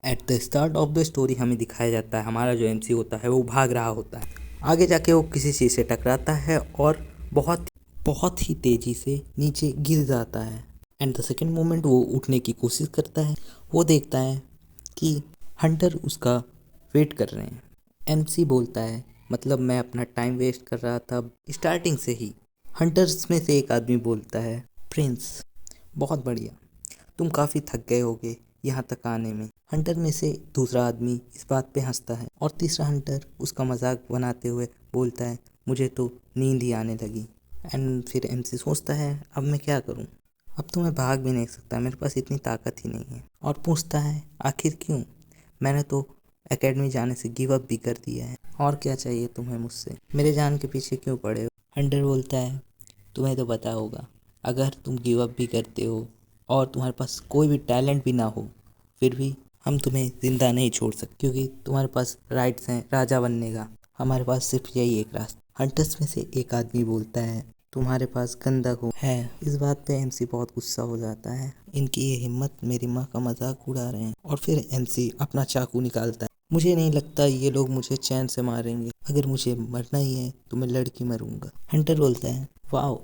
At the start of the story हमें दिखाया जाता है हमारा जो एमसी होता है वो भाग रहा होता है। आगे जाके वो किसी चीज़ से टकराता है और बहुत बहुत ही तेज़ी से नीचे गिर जाता है। एंड द सेकेंड मोमेंट वो उठने की कोशिश करता है। वो देखता है कि हंटर उसका वेट कर रहे हैं। एमसी बोलता है मतलब मैं अपना टाइम वेस्ट कर रहा था स्टार्टिंग से ही। हंटर्स में से एक आदमी बोलता है प्रिंस बहुत बढ़िया, तुम काफ़ी थक गए होगे यहाँ तक आने में। हंटर में से दूसरा आदमी इस बात पे हंसता है और तीसरा हंटर उसका मजाक बनाते हुए बोलता है मुझे तो नींद ही आने लगी। एंड फिर एमसी सोचता है अब मैं क्या करूँ, अब तो मैं भाग भी नहीं सकता, मेरे पास इतनी ताकत ही नहीं है। और पूछता है आखिर क्यों, मैंने तो एकेडमी जाने से गिव अप भी कर दिया है, और क्या चाहिए तुम्हें मुझसे, मेरे जान के पीछे क्यों पड़े हो। हंटर बोलता है तुम्हें तो पता होगा अगर तुम गिव अप भी करते हो और तुम्हारे पास कोई भी टैलेंट भी ना हो फिर भी हम तुम्हें ज़िंदा नहीं छोड़ सकते, क्योंकि तुम्हारे पास राइट्स हैं राजा बनने का, हमारे पास सिर्फ यही एक रास्ता। हंटर्स में से एक आदमी बोलता है तुम्हारे पास गंदा खून है। इस बात पे एमसी बहुत गुस्सा हो जाता है, इनकी ये हिम्मत, मेरी माँ का मजाक उड़ा रहे हैं। और फिर एमसी अपना चाकू निकालता है। मुझे नहीं लगता ये लोग मुझे चैन से मारेंगे, अगर मुझे मरना ही है तो मैं लड़की मरूंगा। हंटर बोलता है वाह,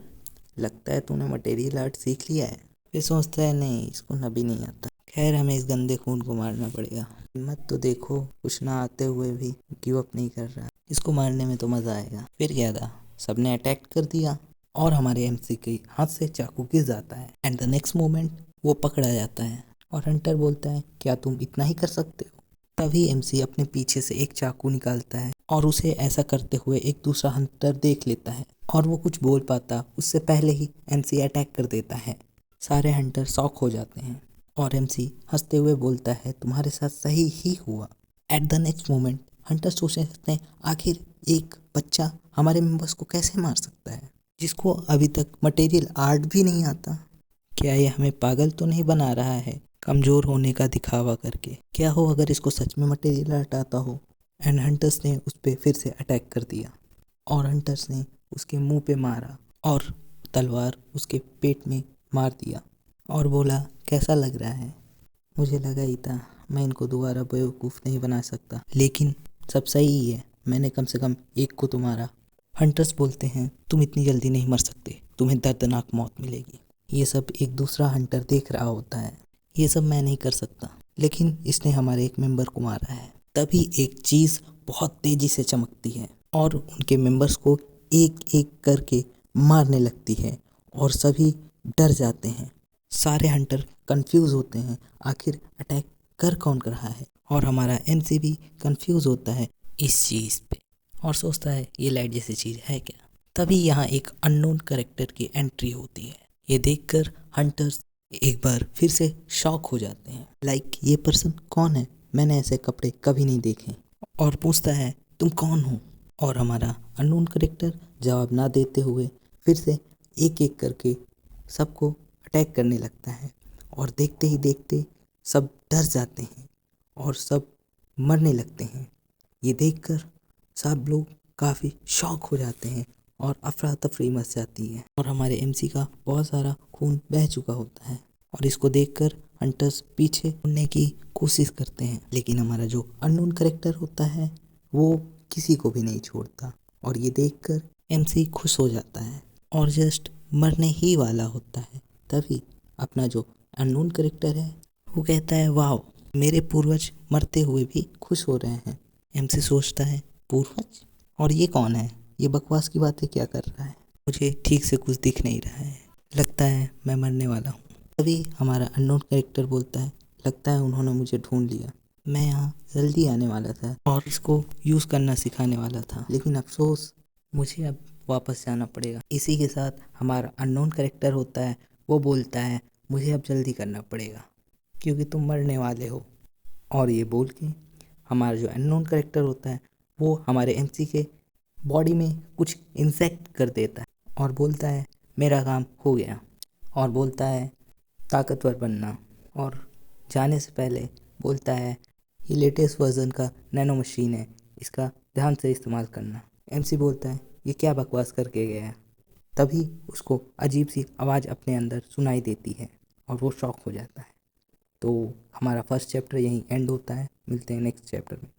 लगता है तूने मटेरियल आर्ट सीख लिया है। फिर सोचता है नहीं, इसको नभी नहीं आता, खैर हमें इस गंदे खून को मारना पड़ेगा। हिम्मत तो देखो, कुछ ना आते हुए भी गिव अप नहीं कर रहा, इसको मारने में तो मज़ा आएगा। फिर क्या था, सबने अटैक कर दिया और हमारे एमसी के हाथ से चाकू गिर जाता है। एंड द नेक्स्ट मोमेंट वो पकड़ा जाता है और हंटर बोलता है क्या तुम इतना ही कर सकते हो। तभी एमसी अपने पीछे से एक चाकू निकालता है और उसे ऐसा करते हुए एक दूसरा हंटर देख लेता है और वो कुछ बोल पाता उससे पहले ही एमसी अटैक कर देता है। सारे हंटर शॉक हो जाते हैं और एमसी हंसते हुए बोलता है तुम्हारे साथ सही ही हुआ। At the next moment Hunter सोचने लगते हैं आखिर एक बच्चा हमारे मेंबर्स को कैसे मार सकता है, जिसको अभी तक मटेरियल आर्ट भी नहीं आता। क्या ये हमें पागल तो नहीं बना रहा है कमज़ोर होने का दिखावा करके, क्या हो अगर इसको सच में मटेरियल आर्ट आता हो। एंड हंटर्स ने उस पर फिर से अटैक कर दिया और हंटर्स ने उसके मुंह पे मारा और तलवार उसके पेट में मार दिया और बोला कैसा लग रहा है। मुझे लगा ही था मैं इनको दोबारा बेवकूफ़ नहीं बना सकता, लेकिन सब सही ही है, मैंने कम से कम एक को तो मारा। हंटर्स बोलते हैं तुम इतनी जल्दी नहीं मर सकते, तुम्हें दर्दनाक मौत मिलेगी। ये सब एक दूसरा हंटर देख रहा होता है, ये सब मैं नहीं कर सकता, लेकिन इसने हमारे एक मेंबर को मारा है। तभी एक चीज़ बहुत तेज़ी से चमकती है और उनके मेंबर्स को एक एक करके मारने लगती है और सभी डर जाते हैं। सारे हंटर कंफ्यूज होते हैं आखिर अटैक कर कौन रहा है, और हमारा एमसी भी कंफ्यूज होता है इस चीज़ पे और सोचता है ये लाइट जैसी चीज़ है क्या। तभी यहाँ एक अननोन कैरेक्टर की एंट्री होती है। ये देखकर हंटर्स एक बार फिर से शॉक हो जाते हैं, लाइक ये पर्सन कौन है, मैंने ऐसे कपड़े कभी नहीं देखे। और पूछता है तुम कौन हो, और हमारा अननोन कैरेक्टर जवाब ना देते हुए फिर से एक एक करके सबको अटैक करने लगता है और देखते ही देखते सब डर जाते हैं और सब मरने लगते हैं। ये देखकर सब लोग काफ़ी शॉक हो जाते हैं और अफरा तफरी मच जाती है और हमारे एमसी का बहुत सारा खून बह चुका होता है और इसको देखकर हंटर्स पीछे मुड़ने की कोशिश करते हैं, लेकिन हमारा जो अननोन कैरेक्टर होता है वो किसी को भी नहीं छोड़ता और ये देखकर एमसी खुश हो जाता है और जस्ट मरने ही वाला होता है। तभी अपना जो अननोन कैरेक्टर है वो कहता है वाह, मेरे पूर्वज मरते हुए भी खुश हो रहे हैं। एमसी सोचता है पूर्वज, और ये कौन है, ये बकवास की बातें क्या कर रहा है, मुझे ठीक से कुछ दिख नहीं रहा है, लगता है मैं मरने वाला हूँ। तभी हमारा अननोन कैरेक्टर बोलता है लगता है उन्होंने मुझे ढूंढ लिया, मैं यहाँ जल्दी आने वाला था और इसको यूज़ करना सिखाने वाला था, लेकिन अफसोस मुझे अब वापस जाना पड़ेगा। इसी के साथ हमारा अननोन कैरेक्टर होता है वो बोलता है मुझे अब जल्दी करना पड़ेगा क्योंकि तुम मरने वाले हो। और ये बोल के हमारा जो अननोन कैरेक्टर होता है वो हमारे एमसी के बॉडी में कुछ इंसेक्ट कर देता है और बोलता है मेरा काम हो गया, और बोलता है ताकतवर बनना, और जाने से पहले बोलता है ये लेटेस्ट वर्जन का नैनो मशीन है, इसका ध्यान से इस्तेमाल करना। एमसी बोलता है ये क्या बकवास करके गया है। तभी उसको अजीब सी आवाज़ अपने अंदर सुनाई देती है और वो शॉक हो जाता है। तो हमारा फर्स्ट चैप्टर यहीं एंड होता है। मिलते हैं नेक्स्ट चैप्टर में।